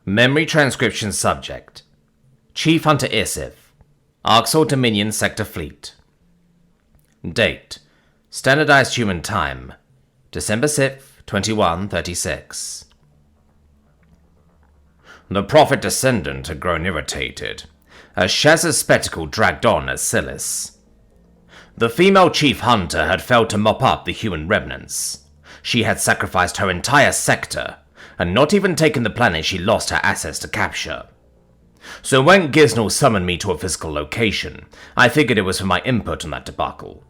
Memory transcription subject. Chief Hunter Isif. Arxor Dominion Sector Fleet. Date. Standardized Human Time. December 6th, 2136. The prophet descendant had grown irritated, as Shaz's spectacle dragged on at Silis. The female chief hunter had failed to mop up the human remnants. She had sacrificed her entire sector, and not even taken the planet she lost her assets to capture. So when Giznel summoned me to a physical location, I figured it was for my input on that debacle.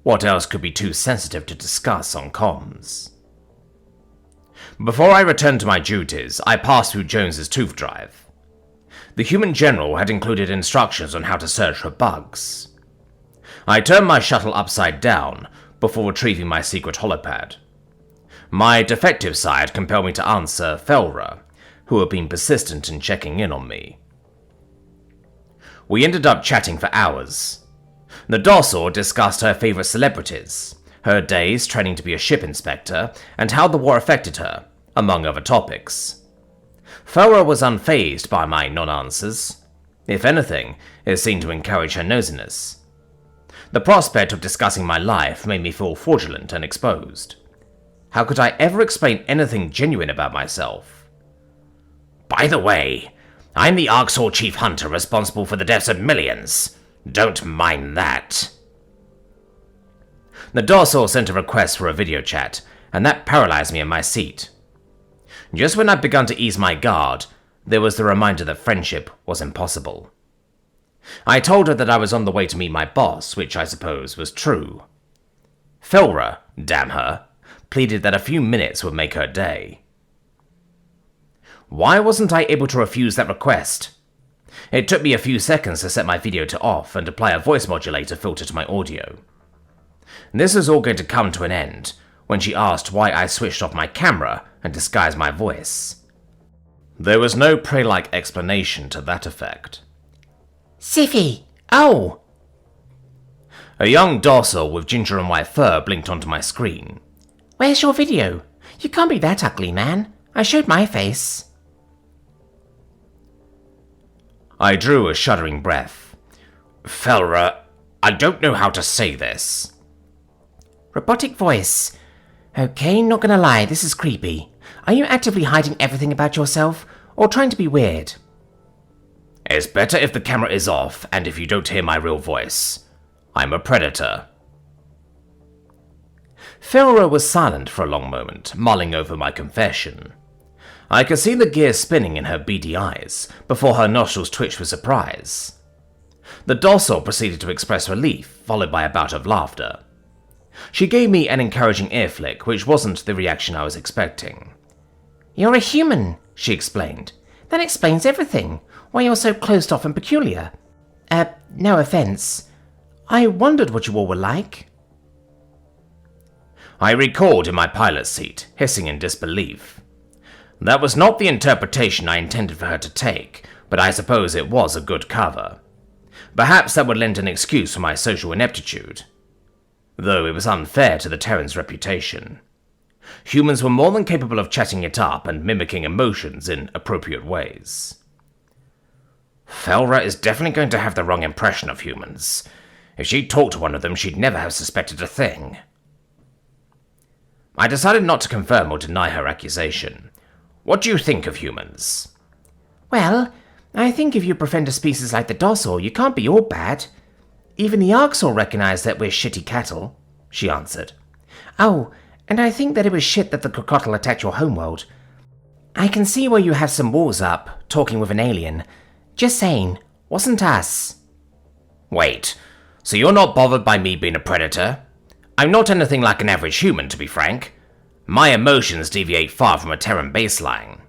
What else could be too sensitive to discuss on comms? Before I returned to my duties, I passed through Jones's tooth drive. The human general had included instructions on how to search for bugs. I turned my shuttle upside down before retrieving my secret holopad. My defective side compelled me to answer Felra, who had been persistent in checking in on me. We ended up chatting for hours. The Dossor discussed her favorite celebrities, her days training to be a ship inspector, and how the war affected her, among other topics. Felra was unfazed by my non-answers. If anything, it seemed to encourage her nosiness. The prospect of discussing my life made me feel fraudulent and exposed. How could I ever explain anything genuine about myself? By the way, I'm the Arxor Chief Hunter responsible for the deaths of millions. Don't mind that. The Dossor sent a request for a video chat, and that paralyzed me in my seat. Just when I'd begun to ease my guard, there was the reminder that friendship was impossible. I told her that I was on the way to meet my boss, which I suppose was true. Felra, damn her, pleaded that a few minutes would make her day. Why wasn't I able to refuse that request? It took me a few seconds to set my video to off and apply a voice modulator filter to my audio. This was all going to come to an end when she asked why I switched off my camera and disguised my voice. There was no prey-like explanation to that effect. Scifi! Oh! A young Dossor with ginger and white fur blinked onto my screen. Where's your video? You can't be that ugly, man. I showed my face. I drew a shuddering breath. Felra, I don't know how to say this. Robotic voice. Okay, not gonna lie, this is creepy. Are you actively hiding everything about yourself, or trying to be weird? It's better if the camera is off, and if you don't hear my real voice. I'm a predator. Felra was silent for a long moment, mulling over my confession. I could see the gears spinning in her beady eyes, before her nostrils twitched with surprise. The Dossor proceeded to express relief, followed by a bout of laughter. She gave me an encouraging ear flick, which wasn't the reaction I was expecting. You're a human, she explained. That explains everything. Why you're so closed off and peculiar. No offense. I wondered what you all were like. I recoiled in my pilot's seat, hissing in disbelief. That was not the interpretation I intended for her to take, but I suppose it was a good cover. Perhaps that would lend an excuse for my social ineptitude. Though it was unfair to the Terran's reputation. Humans were more than capable of chatting it up and mimicking emotions in appropriate ways. Felra is definitely going to have the wrong impression of humans. If she'd talked to one of them, she'd never have suspected a thing. I decided not to confirm or deny her accusation. What do you think of humans? Well, I think if you befriend a species like the Dossor, you can't be all bad. Even the Arxor recognize that we're shitty cattle, she answered. Oh, and I think that it was shit that the crocodile attacked your homeworld. I can see where you have some walls up, talking with an alien. Just saying, wasn't us. Wait, so you're not bothered by me being a predator? I'm not anything like an average human, to be frank. My emotions deviate far from a Terran baseline.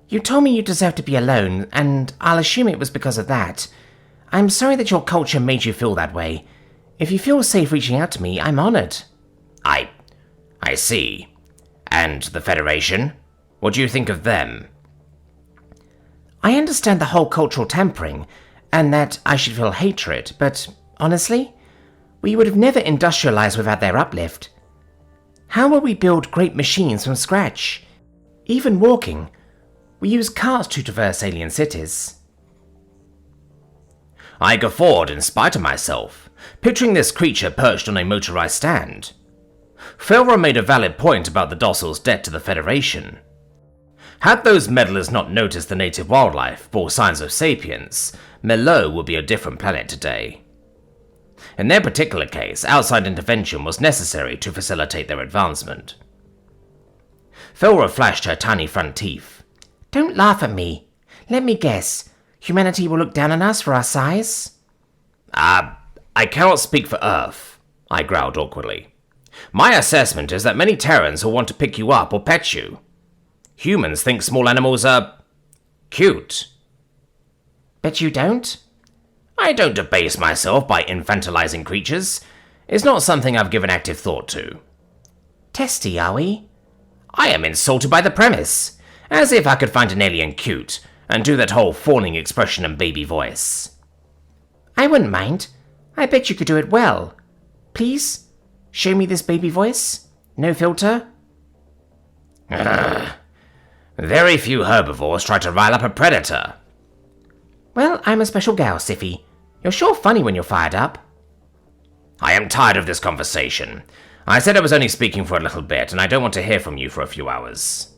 You told me you deserved to be alone, and I'll assume it was because of that. I'm sorry that your culture made you feel that way. If you feel safe reaching out to me, I'm honored. I see. And the Federation? What do you think of them? I understand the whole cultural tampering, and that I should feel hatred, but honestly, we would have never industrialized without their uplift. How will we build great machines from scratch? Even walking. We use carts to traverse alien cities. I guffawed in spite of myself, picturing this creature perched on a motorized stand. Felra made a valid point about the Dossel's debt to the Federation. Had those meddlers not noticed the native wildlife bore signs of sapience, Melo would be a different planet today. In their particular case, outside intervention was necessary to facilitate their advancement. Felra flashed her tiny front teeth. Don't laugh at me. Let me guess. Humanity will look down on us for our size? I cannot speak for Earth, I growled awkwardly. My assessment is that many Terrans will want to pick you up or pet you. Humans think small animals are cute. But you don't? I don't debase myself by infantilizing creatures. It's not something I've given active thought to. Testy, are we? I am insulted by the premise. As if I could find an alien cute and do that whole fawning expression and baby voice. I wouldn't mind. I bet you could do it well. Please, show me this baby voice. No filter. Very few herbivores try to rile up a predator. Well, I'm a special gal, Scifi. You're sure funny when you're fired up. I am tired of this conversation. I said I was only speaking for a little bit, and I don't want to hear from you for a few hours.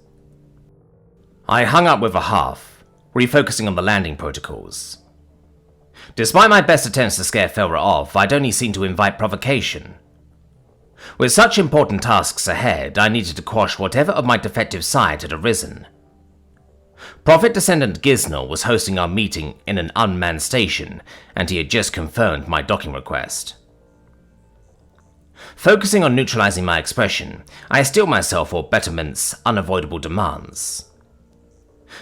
I hung up with a huff, refocusing on the landing protocols. Despite my best attempts to scare Felra off, I'd only seemed to invite provocation. With such important tasks ahead, I needed to quash whatever of my defective side had arisen. Prophet Descendant Giznel was hosting our meeting in an unmanned station, and he had just confirmed my docking request. Focusing on neutralizing my expression, I steeled myself for Betterment's unavoidable demands.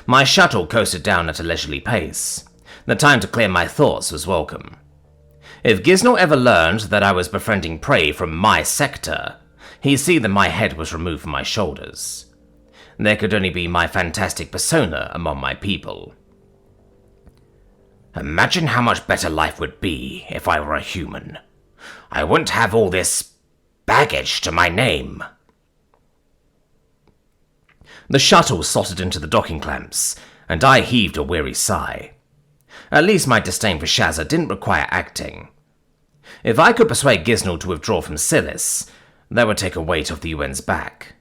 My shuttle coasted down at a leisurely pace. The time to clear my thoughts was welcome. If Giznel ever learned that I was befriending prey from my sector, he'd see that my head was removed from my shoulders. There could only be my fantastic persona among my people. Imagine how much better life would be if I were a human. I wouldn't have all this baggage to my name. The shuttle slotted into the docking clamps, and I heaved a weary sigh. At least my disdain for Shazza didn't require acting. If I could persuade Giznel to withdraw from Silis, that would take a weight off the UN's back.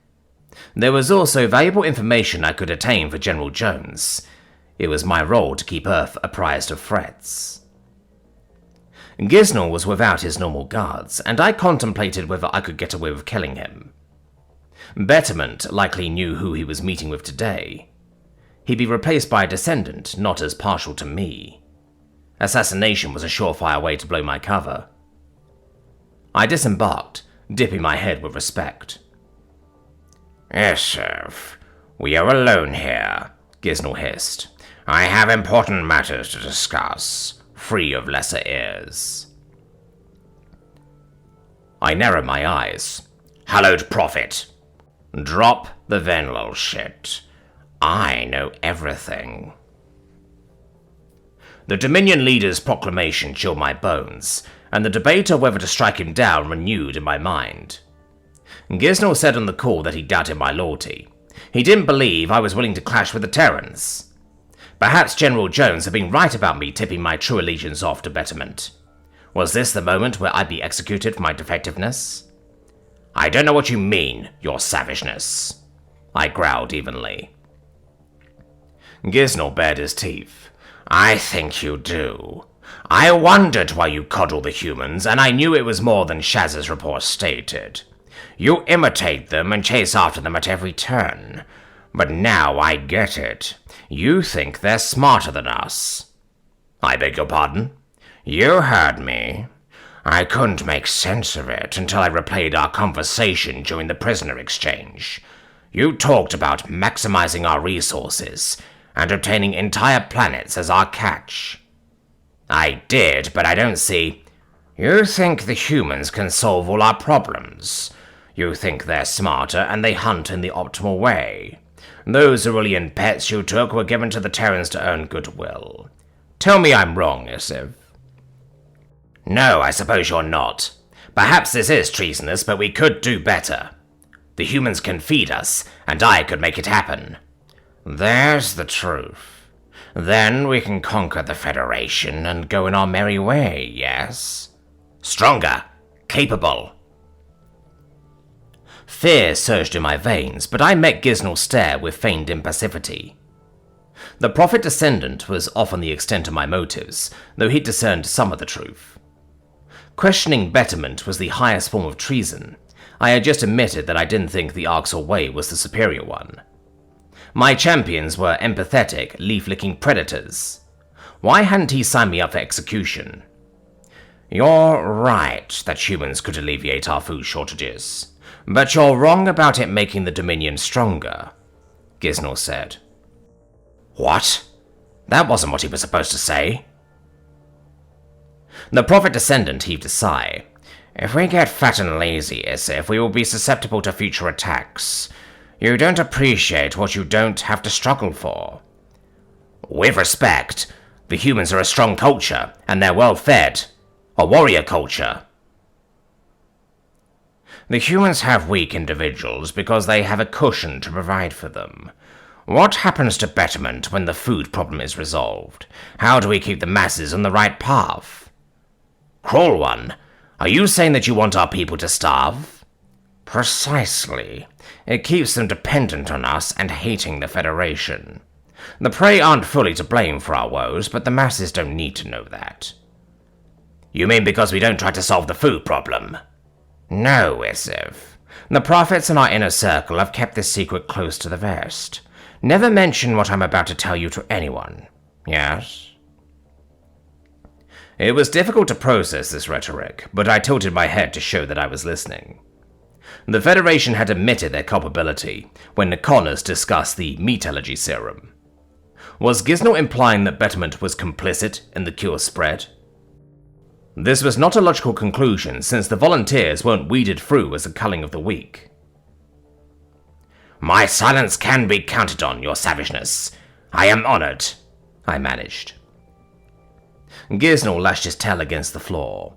There was also valuable information I could attain for General Jones. It was my role to keep Earth apprised of threats. Giznel was without his normal guards, and I contemplated whether I could get away with killing him. Betterment likely knew who he was meeting with today. He'd be replaced by a descendant not as partial to me. Assassination was a surefire way to blow my cover. I disembarked, dipping my head with respect. Yes, sir. We are alone here, Giznel hissed. I have important matters to discuss, free of lesser ears. I narrowed my eyes. Hallowed prophet. Drop the Venlil shit. I know everything. The Dominion leader's proclamation chilled my bones, and the debate of whether to strike him down renewed in my mind. Giznel said on the call that he doubted my loyalty. He didn't believe I was willing to clash with the Terrans. Perhaps General Jones had been right about me tipping my true allegiance off to Betterment. Was this the moment where I'd be executed for my defectiveness? I don't know what you mean, your savageness, I growled evenly. Giznel bared his teeth. I think you do. I wondered why you coddle the humans, and I knew it was more than Shaz's report stated. You imitate them and chase after them at every turn. But now I get it. You think they're smarter than us. I beg your pardon? You heard me. I couldn't make sense of it until I replayed our conversation during the prisoner exchange. You talked about maximizing our resources and obtaining entire planets as our catch. I did, but I don't see. You think the humans can solve all our problems. You think they're smarter and they hunt in the optimal way. Those Aurelian pets you took were given to the Terrans to earn goodwill. Tell me I'm wrong, Isif. No, I suppose you're not. Perhaps this is treasonous, but we could do better. The humans can feed us, and I could make it happen. There's the truth. Then we can conquer the Federation and go in our merry way, yes? Stronger, capable. Fear surged in my veins, but I met Giznel's stare with feigned impassivity. The Prophet Descendant was off on the extent of my motives, though he discerned some of the truth. Questioning betterment was the highest form of treason. I had just admitted that I didn't think the Arxel way was the superior one. My champions were empathetic, leaf-licking predators. Why hadn't he signed me up for execution? You're right that humans could alleviate our food shortages, but you're wrong about it making the Dominion stronger, Giznel said. What? That wasn't what he was supposed to say. The Prophet Descendant heaved a sigh. If we get fat and lazy, Scifi, we will be susceptible to future attacks. You don't appreciate what you don't have to struggle for. With respect, the humans are a strong culture, and they're well fed. A warrior culture. The humans have weak individuals because they have a cushion to provide for them. What happens to betterment when the food problem is resolved? How do we keep the masses on the right path? Crawl One, are you saying that you want our people to starve? Precisely. It keeps them dependent on us and hating the Federation. The prey aren't fully to blame for our woes, but the masses don't need to know that. You mean because we don't try to solve the food problem? No, Scifi. The prophets in our inner circle have kept this secret close to the vest. Never mention what I'm about to tell you to anyone. Yes? It was difficult to process this rhetoric, but I tilted my head to show that I was listening. The Federation had admitted their culpability when the Connors discussed the meat allergy serum. Was Giznel implying that betterment was complicit in the cure's spread? This was not a logical conclusion, since the volunteers weren't weeded through as a culling of the weak. My silence can be counted on, your savageness. I am honored, I managed. Giznel lashed his tail against the floor.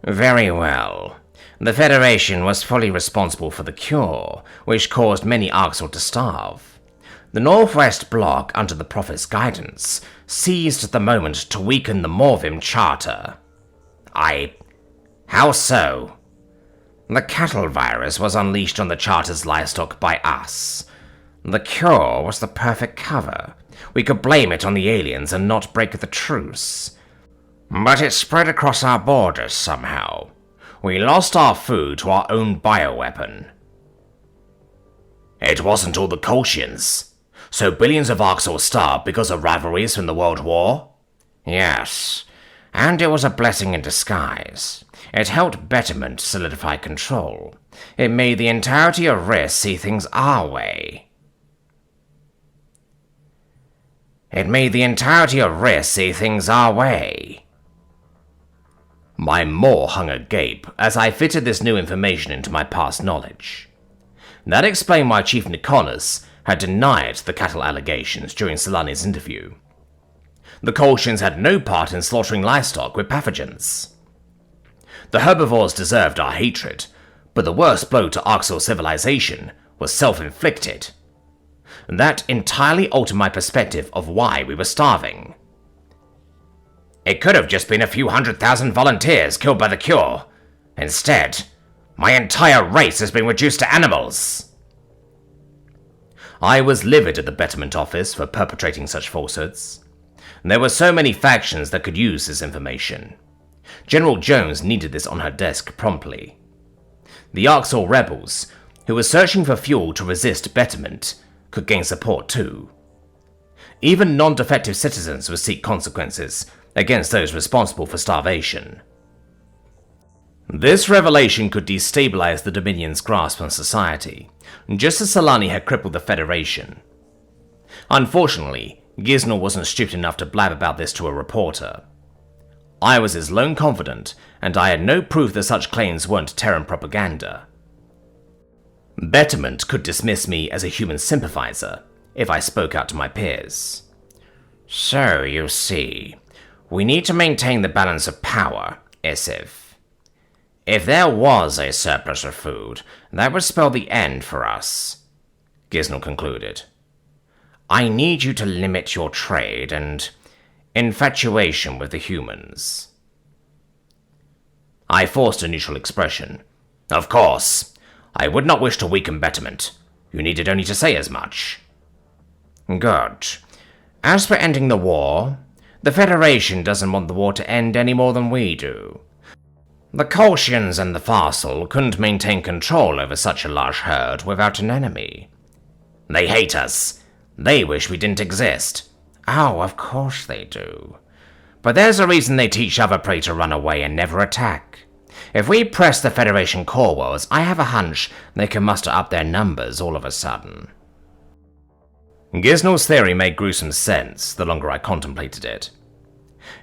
Very well. The Federation was fully responsible for the cure, which caused many Arxel to starve. The Northwest Bloc, under the Prophet's guidance, seized the moment to weaken the Morvim Charter. How so? The cattle virus was unleashed on the Charter's livestock by us. The cure was the perfect cover. We could blame it on the aliens and not break the truce. But it spread across our borders somehow. We lost our food to our own bioweapon. It wasn't all the Kolshians. So billions of Arxel starved because of rivalries from the World War? Yes, and it was a blessing in disguise. It helped betterment solidify control. It made the entirety of Risk see things our way. My maw hung agape as I fitted this new information into my past knowledge. That explained why Chief Nicholas had denied the cattle allegations during Solani's interview. The Kolshians had no part in slaughtering livestock with pathogens. The herbivores deserved our hatred, but the worst blow to Arxel civilization was self-inflicted. That entirely altered my perspective of why we were starving. It could have just been a few 100,000 volunteers killed by the cure. Instead, my entire race has been reduced to animals. I was livid at the Betterment Office for perpetrating such falsehoods. There were so many factions that could use this information. General Jones needed this on her desk promptly. The Arxel rebels, who were searching for fuel to resist Betterment, could gain support too. Even non-defective citizens would seek consequences against those responsible for starvation. This revelation could destabilize the Dominion's grasp on society, just as Solani had crippled the Federation. Unfortunately, Giznel wasn't stupid enough to blab about this to a reporter. I was his lone confidant, and I had no proof that such claims weren't Terran propaganda. Betterment could dismiss me as a human sympathizer if I spoke out to my peers. So, you see, we need to maintain the balance of power, Scifi. If there was a surplus of food, that would spell the end for us, Giznel concluded. I need you to limit your trade and infatuation with the humans. I forced a neutral expression. Of course. I would not wish to weaken betterment. You needed only to say as much. Good. As for ending the war, the Federation doesn't want the war to end any more than we do. The Kolshians and the Farsal couldn't maintain control over such a large herd without an enemy. They hate us. They wish we didn't exist. Oh, of course they do. But there's a reason they teach other prey to run away and never attack. If we press the Federation core walls, I have a hunch they can muster up their numbers all of a sudden. Giznel's theory made gruesome sense the longer I contemplated it.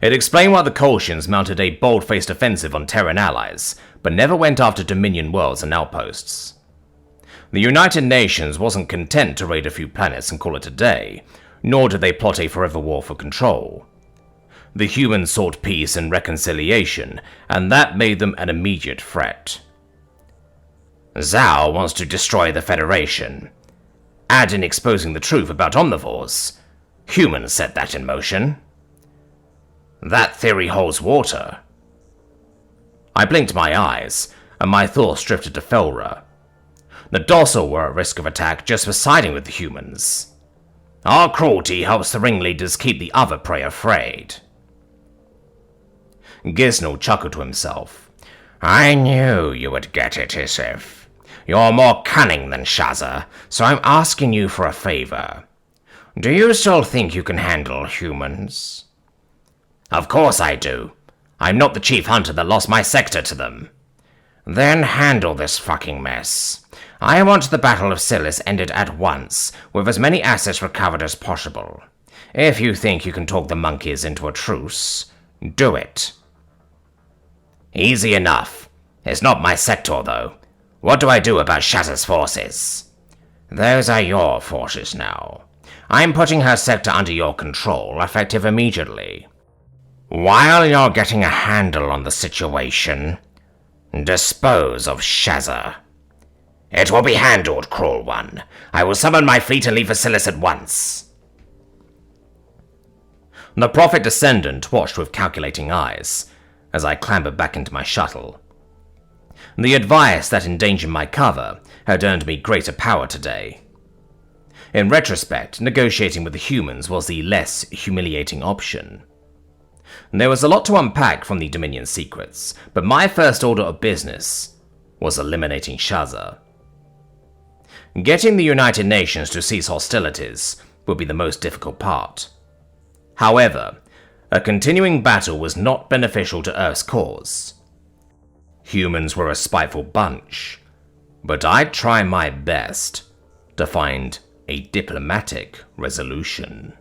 It explained why the Kolshians mounted a bold-faced offensive on Terran allies, but never went after Dominion worlds and outposts. The United Nations wasn't content to raid a few planets and call it a day, nor did they plot a forever war for control. The humans sought peace and reconciliation, and that made them an immediate threat. Zhao wants to destroy the Federation. Add in exposing the truth about omnivores. Humans set that in motion. That theory holds water. I blinked my eyes, and my thoughts drifted to Felra. The docile were at risk of attack just for siding with the humans. Our cruelty helps the ringleaders keep the other prey afraid. Giznel chuckled to himself. I knew you would get it, Isif. You're more cunning than Shazza, so I'm asking you for a favor. Do you still think you can handle humans? Of course I do. I'm not the chief hunter that lost my sector to them. Then handle this fucking mess. I want the Battle of Silis ended at once, with as many assets recovered as possible. If you think you can talk the monkeys into a truce, do it. Easy enough. It's not my sector, though. What do I do about Shazza's forces? Those are your forces now. I'm putting her sector under your control, effective immediately. While you're getting a handle on the situation, dispose of Shazza. It will be handled, Cruel One. I will summon my fleet and leave Vasilis at once. The Prophet Descendant watched with calculating eyes as I clambered back into my shuttle. The advice that endangered my cover had earned me greater power today. In retrospect, negotiating with the humans was the less humiliating option. There was a lot to unpack from the Dominion secrets, but my first order of business was eliminating Shazza. Getting the United Nations to cease hostilities would be the most difficult part. However, a continuing battle was not beneficial to Earth's cause. Humans were a spiteful bunch, but I'd try my best to find a diplomatic resolution.